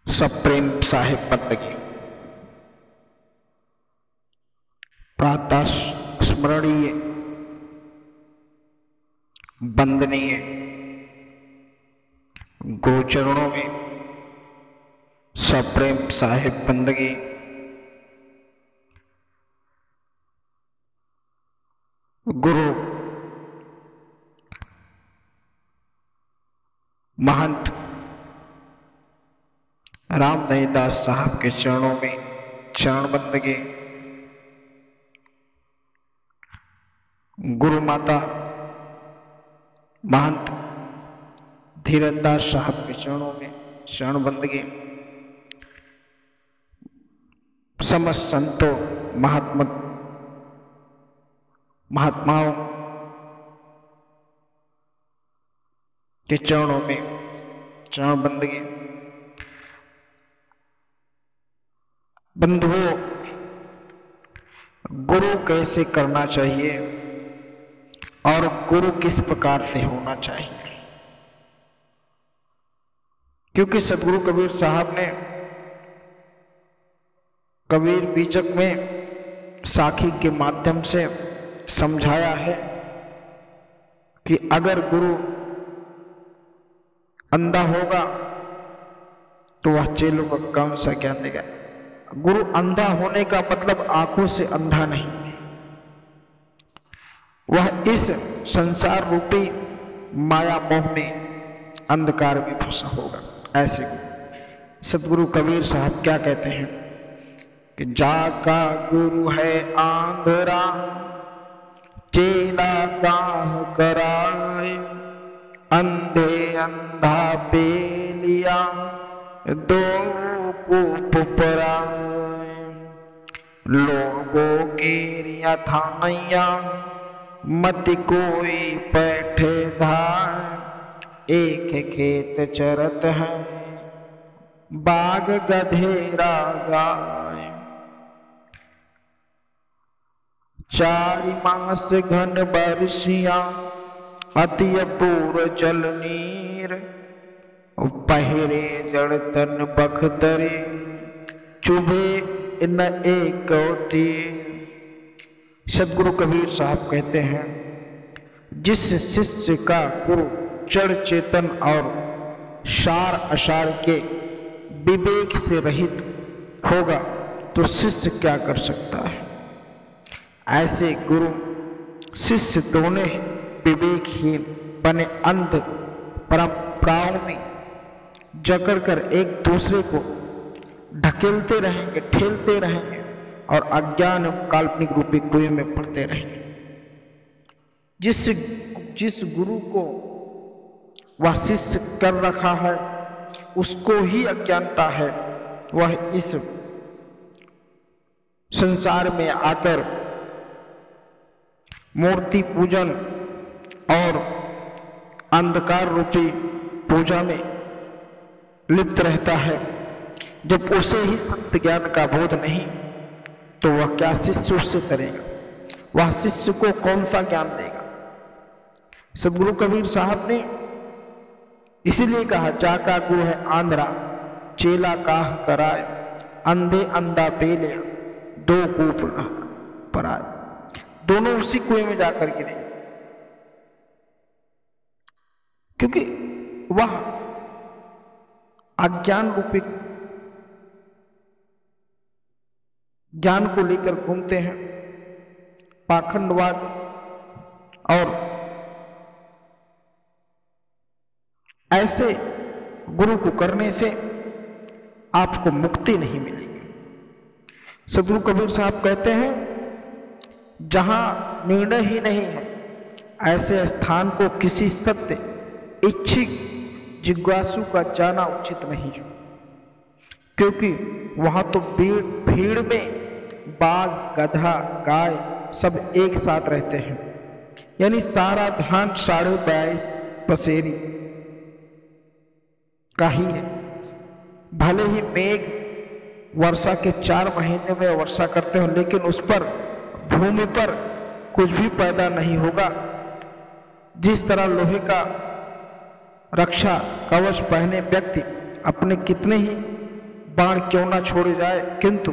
सप्रेम साहिब बंदगी। प्रातः स्मरणीय, वंदनीय गुरुचरणों में सप्रेम साहिब बंदगी। गुरु महंत रामदयाल दास साहब के चरणों में चरण बंदगी। गुरु माता महंत धीरज दास साहब के चरणों में शरण बंदगी। समस्त संतों महात्माओं के चरणों में चरण बंदगी। बंधुओं, गुरु कैसे करना चाहिए और गुरु किस प्रकार से होना चाहिए, क्योंकि सदगुरु कबीर साहब ने कबीर बीजक में साखी के माध्यम से समझाया है कि अगर गुरु अंधा होगा तो वह चेलों को कौन सा ज्ञान देगा। गुरु अंधा होने का मतलब आंखों से अंधा नहीं, वह इस संसार रूपी माया मोह में अंधकार में फंसा होगा। ऐसे सदगुरु कबीर साहब क्या कहते हैं कि जाका गुरु है आंधरा चेला काह कराए, अंधे अंधा पे लिया दो कूप पराए। लोगों के रिया थाया मत कोई बैठे धार, एक खेत चरत है बाग गधेरा गाय। 4 मास घन बरसिया अति अपूर जल नीर, पहिरे जड़ तन बखतरे चुभे न एक तीर। सदगुरु कबीर साहब कहते हैं, जिस शिष्य का गुरु जड़ चेतन और सार असार के विवेक से रहित होगा तो शिष्य क्या कर सकता है। ऐसे गुरु शिष्य दोनों विवेकहीन बने अंध परंपराओं में जकड़ कर एक दूसरे को ढकेलते रहेंगे, ठेलते रहेंगे और अज्ञान काल्पनिक रूपी कुएं में पड़ते रहेंगे। जिस गुरु को वह शिष्य कर रखा है उसको ही अज्ञानता है, वह इस संसार में आकर मूर्ति पूजन और अंधकार रूपी पूजा में लिप्त रहता है। जब उसे ही सत्य ज्ञान का बोध नहीं तो वह क्या शिष्य उससे करेगा, वह शिष्य को कौन सा ज्ञान देगा। सदगुरु कबीर साहब ने इसीलिए कहा, जाका गुरु है आंधरा चेला काह कराए, अंधे अंधा पे लिया दो कूप पराए। दोनों उसी कुएं में जाकर गिरे, क्योंकि वह अज्ञान रूपी ज्ञान को लेकर घूमते हैं। पाखंडवाद और ऐसे गुरु को करने से आपको मुक्ति नहीं मिलेगी। सदगुरु कबीर साहब कहते हैं, जहां निर्णय ही नहीं है ऐसे स्थान को किसी सत्य इच्छिक जिज्ञासु का जाना उचित नहीं है, क्योंकि वहां तो भीड़ में बाघ गधा गाय सब एक साथ रहते हैं, यानी सारा ध्यान 22.5 पसेरी का ही है। भले ही मेघ वर्षा के 4 महीने में वर्षा करते हो, लेकिन उस पर भूमि पर कुछ भी पैदा नहीं होगा। जिस तरह लोहे का रक्षा कवच पहने व्यक्ति अपने कितने ही बाण क्यों ना छोड़े जाए, किंतु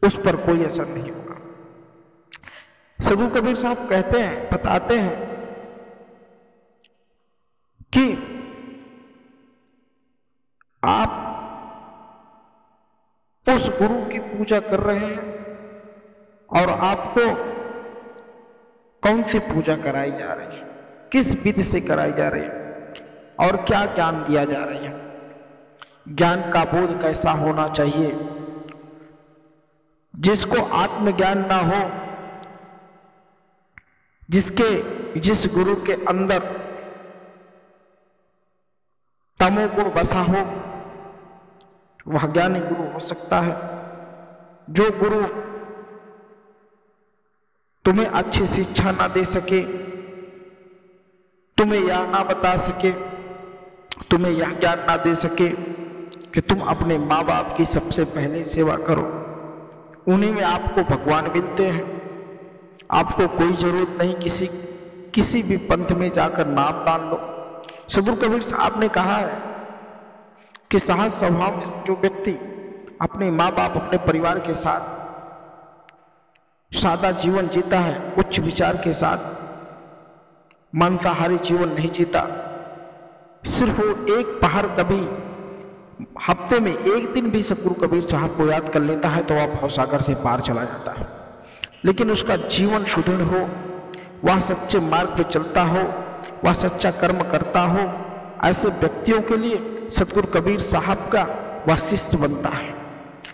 उस पर कोई असर नहीं होगा। सदगुरु कबीर साहब कहते हैं, बताते हैं कि आप उस गुरु की पूजा कर रहे हैं और आपको कौन सी पूजा कराई जा रही है, किस विधि से कराई जा रही है और क्या ज्ञान दिया जा रहा है, ज्ञान का बोध कैसा होना चाहिए। जिसको आत्मज्ञान ना हो, जिस गुरु के अंदर तमोगुण बसा हो, वह ज्ञानी गुरु हो सकता है। जो गुरु तुम्हें अच्छी शिक्षा ना दे सके, तुम्हें यह ना बता सके, तुम्हें यह ज्ञान ना दे सके कि तुम अपने माँ बाप की सबसे पहले सेवा करो, उन्हीं में आपको भगवान मिलते हैं। आपको कोई जरूरत नहीं किसी भी पंथ में जाकर नाम डाल लो। सदगुरु कबीर साहब ने कहा है कि सहज स्वभाव में जो व्यक्ति अपने माँ बाप, अपने परिवार के साथ सादा जीवन जीता है, उच्च विचार के साथ, मांसाहारी जीवन नहीं जीता, सिर्फ वो एक पहर कभी हफ्ते में एक दिन भी सदगुरु कबीर साहब को याद कर लेता है तो वह भवसागर से पार चला जाता है। लेकिन उसका जीवन सुदृढ़ हो, वह सच्चे मार्ग पे चलता हो, वह सच्चा कर्म करता हो, ऐसे व्यक्तियों के लिए सदगुरु कबीर साहब का वह शिष्य बनता है।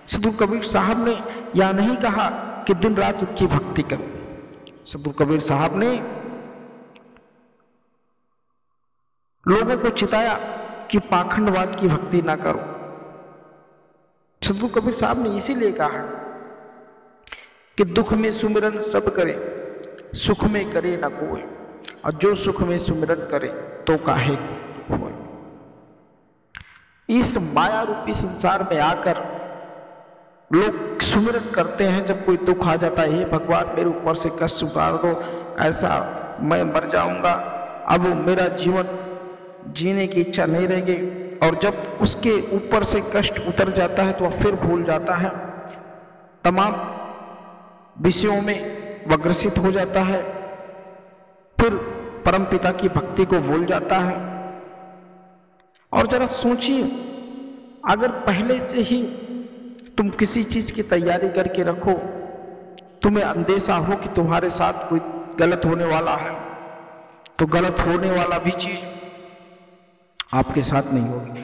सदगुरु कबीर साहब ने यह नहीं कहा कि दिन रात उसकी भक्ति करो। सदगुरु कबीर साहब ने लोगों को चिताया कि पाखंडवाद की भक्ति ना करो। सदगुरु कबीर साहब ने इसीलिए कहा कि दुख में सुमिरन सब करे, सुख में करे ना कोई, और जो सुख में सुमिरन करे तो काहे होए। इस माया रूपी संसार में आकर लोग सुमिरन करते हैं जब कोई दुख आ जाता है, हे भगवान मेरे ऊपर से कष्ट उतार दो, ऐसा मैं मर जाऊंगा, अब मेरा जीवन जीने की इच्छा नहीं रहेगी। और जब उसके ऊपर से कष्ट उतर जाता है तो वह फिर भूल जाता है, तमाम विषयों में वह ग्रसित हो जाता है, फिर परमपिता की भक्ति को भूल जाता है। और जरा सोचिए, अगर पहले से ही तुम किसी चीज की तैयारी करके रखो, तुम्हें अंदेशा हो कि तुम्हारे साथ कोई गलत होने वाला है, तो गलत होने वाला भी चीज आपके साथ नहीं होगी।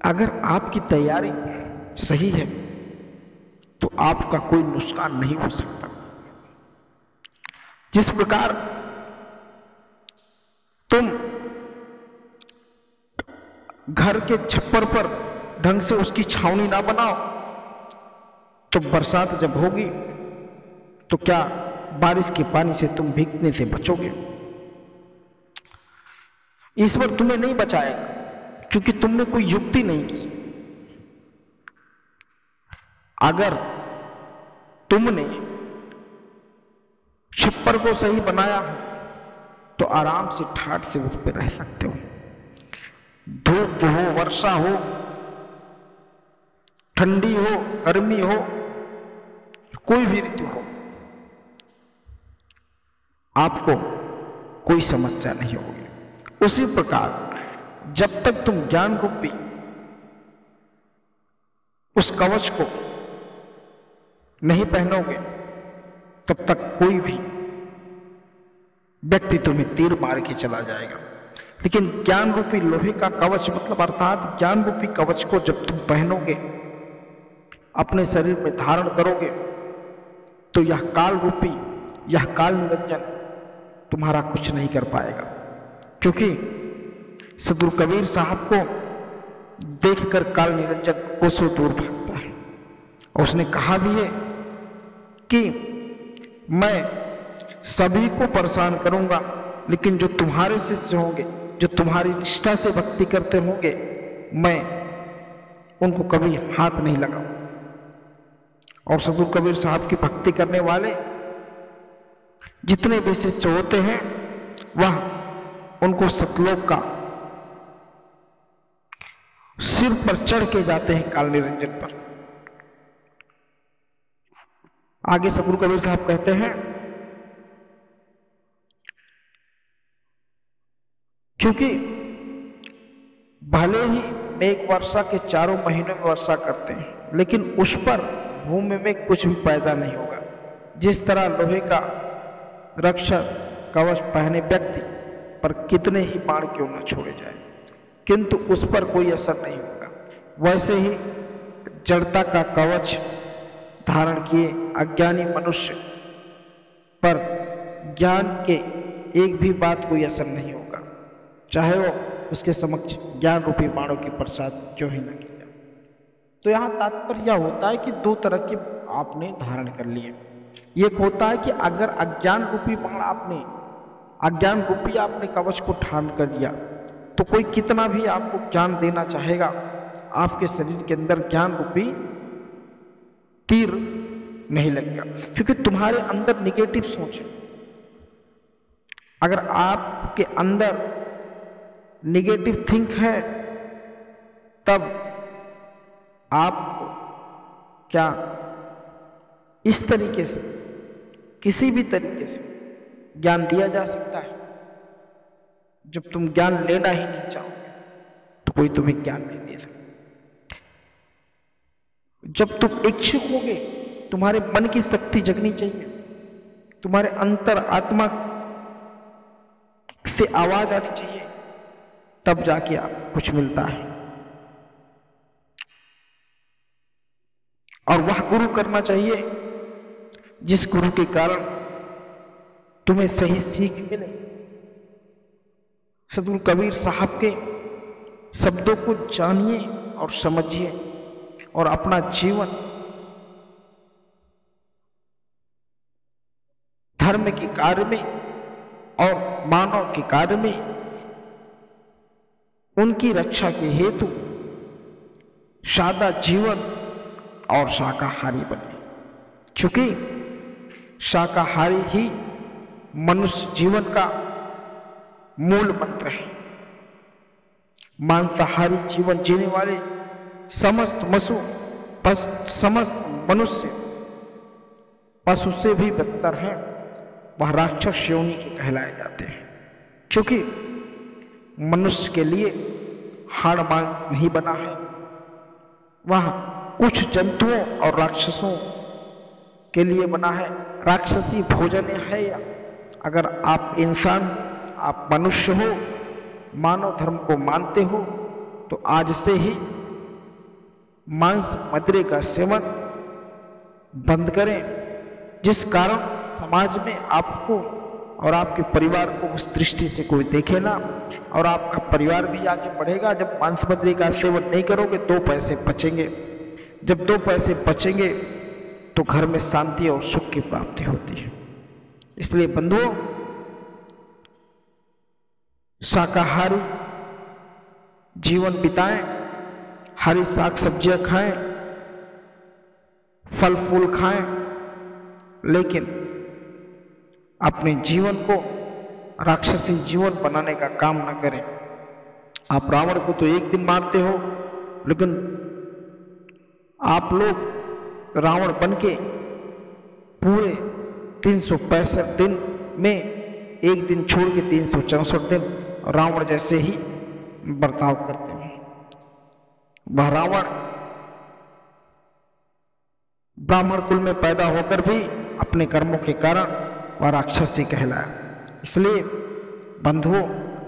अगर आपकी तैयारी सही है तो आपका कोई नुकसान नहीं हो सकता। जिस प्रकार तुम घर के छप्पर पर ढंग से उसकी छावनी ना बनाओ तो बरसात जब होगी तो क्या बारिश के पानी से तुम भीगने से बचोगे? ईश्वर तुम्हें नहीं बचाएगा क्योंकि तुमने कोई युक्ति नहीं की। अगर तुमने छप्पर को सही बनाया हो तो आराम से ठाठ से उस पर रह सकते हो। धूप हो, वर्षा हो, ठंडी हो, गर्मी हो, कोई भी ऋतु हो, आपको कोई समस्या नहीं होगी। उसी प्रकार जब तक तुम ज्ञान रूपी उस कवच को नहीं पहनोगे तब तक कोई भी व्यक्ति तुम्हें तीर मार के चला जाएगा। लेकिन ज्ञान रूपी लोहे का कवच मतलब अर्थात ज्ञान रूपी कवच को जब तुम पहनोगे, अपने शरीर में धारण करोगे, तो यह काल रूपी, यह काल निरंजन तुम्हारा कुछ नहीं कर पाएगा। क्योंकि सदगुरु कबीर साहब को देखकर काल निरंजन कोसों दूर भागता है। और उसने कहा भी है कि मैं सभी को परेशान करूंगा, लेकिन जो तुम्हारे शिष्य होंगे, जो तुम्हारी निष्ठा से भक्ति करते होंगे, मैं उनको कभी हाथ नहीं लगाऊंगा। और सदगुरु कबीर साहब की भक्ति करने वाले जितने भी शिष्य होते हैं, वह उनको सतलोक का सिर पर चढ़ के जाते हैं काल निरंजन पर। आगे सदगुरु कबीर साहब कहते हैं, क्योंकि भले ही मेघ वर्षा के 4 महीनों में वर्षा करते हैं, लेकिन उस पर भूमि में कुछ भी पैदा नहीं होगा। जिस तरह लोहे का रक्षक कवच पहने व्यक्ति पर कितने ही बाण क्यों न छोड़े जाए, किंतु उस पर कोई असर नहीं होगा, वैसे ही जड़ता का कवच धारण किए अज्ञानी मनुष्य पर ज्ञान के एक भी बात कोई असर नहीं होगा, चाहे वो उसके समक्ष ज्ञान रूपी बाणों की प्रसाद क्यों ही न किया। तो यहाँ तात्पर्य यह होता है कि 2 तरह के आपने धारण कर लिए। एक होता है कि अगर अज्ञान रूपी बाण अज्ञान रूपी आपने कवच को ठान कर लिया, तो कोई कितना भी आपको ज्ञान देना चाहेगा, आपके शरीर के अंदर ज्ञान रूपी तीर नहीं लगेगा, क्योंकि तुम्हारे अंदर निगेटिव सोच है। अगर आपके अंदर निगेटिव थिंक है, तब आपको क्या इस तरीके से, किसी भी तरीके से ज्ञान दिया जा सकता है? जब तुम ज्ञान लेना ही नहीं चाहोगे, तो कोई तुम्हें ज्ञान नहीं दे सकता। जब तुम इच्छुक होगे, तुम्हारे मन की शक्ति जगनी चाहिए, तुम्हारे अंतर आत्मा से आवाज आनी चाहिए, तब जाके आपको कुछ मिलता है। और वह गुरु करना चाहिए जिस गुरु के कारण तुम्हें सही सीख मिले। सदगुरु कबीर साहब के शब्दों को जानिए और समझिए और अपना जीवन धर्म के कार्य में और मानव के कार्य में उनकी रक्षा के हेतु सादा जीवन और शाकाहारी बने, क्योंकि शाकाहारी ही मनुष्य जीवन का मूल मंत्र है। मांसाहारी जीवन जीने वाले समस्त मनुष्य पशु से भी बदतर हैं, वह राक्षस योनि के कहलाए जाते हैं, क्योंकि मनुष्य के लिए हाड़ मांस नहीं बना है, वह कुछ जंतुओं और राक्षसों के लिए बना है। राक्षसी भोजन है या अगर आप इंसान, आप मनुष्य हो, मानव धर्म को मानते हो, तो आज से ही मांस मदिरे का सेवन बंद करें, जिस कारण समाज में आपको और आपके परिवार को उस दृष्टि से कोई देखे ना, और आपका परिवार भी आगे बढ़ेगा। जब मांस मदिरे का सेवन नहीं करोगे, 2 पैसे बचेंगे। जब 2 पैसे बचेंगे तो घर में शांति और सुख की प्राप्ति होती है। इसलिए बंधुओं, शाकाहारी जीवन बिताएं, हरी साग सब्जियां खाएं, फल फूल खाएं, लेकिन अपने जीवन को राक्षसी जीवन बनाने का काम ना करें। आप रावण को तो एक दिन मारते हो, लेकिन आप लोग रावण बनके पूरे 365 दिन में एक दिन छोड़ के 364 दिन रावण जैसे ही बर्ताव करते हैं। वह रावण ब्राह्मण कुल में पैदा होकर भी अपने कर्मों के कारण वह राक्षसी कहलाया। इसलिए बंधुओं,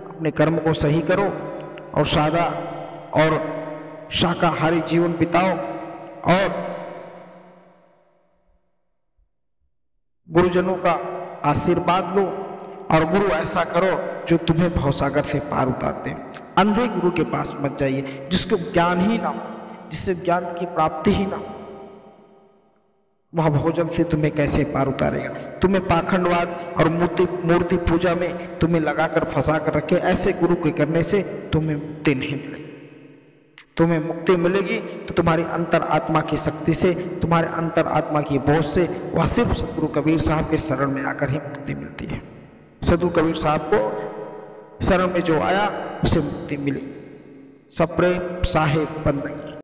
अपने कर्म को सही करो और सादा और शाकाहारी जीवन बिताओ और गुरुजनों का आशीर्वाद लो, और गुरु ऐसा करो जो तुम्हें भवसागर से पार उतार दे। अंधे गुरु के पास मत जाइए जिसको ज्ञान ही ना हो, जिससे ज्ञान की प्राप्ति ही ना हो। वह भोजन से तुम्हें कैसे पार उतारेगा? तुम्हें पाखंडवाद और मूर्ति पूजा में तुम्हें लगाकर फंसा कर रखे, ऐसे गुरु के करने से तुम्हें मुक्ति नहीं मिलेगी। तुम्हें मुक्ति मिलेगी तो तुम्हारी अंतर आत्मा की शक्ति से, तुम्हारे अंतर आत्मा की बोझ से। वह सिर्फ सदगुरु कबीर साहब के शरण में आकर ही मुक्ति मिलती है। सदगुरु कबीर साहब को शरण में जो आया उसे मुक्ति मिली। सप्रेम साहेब बंदगी।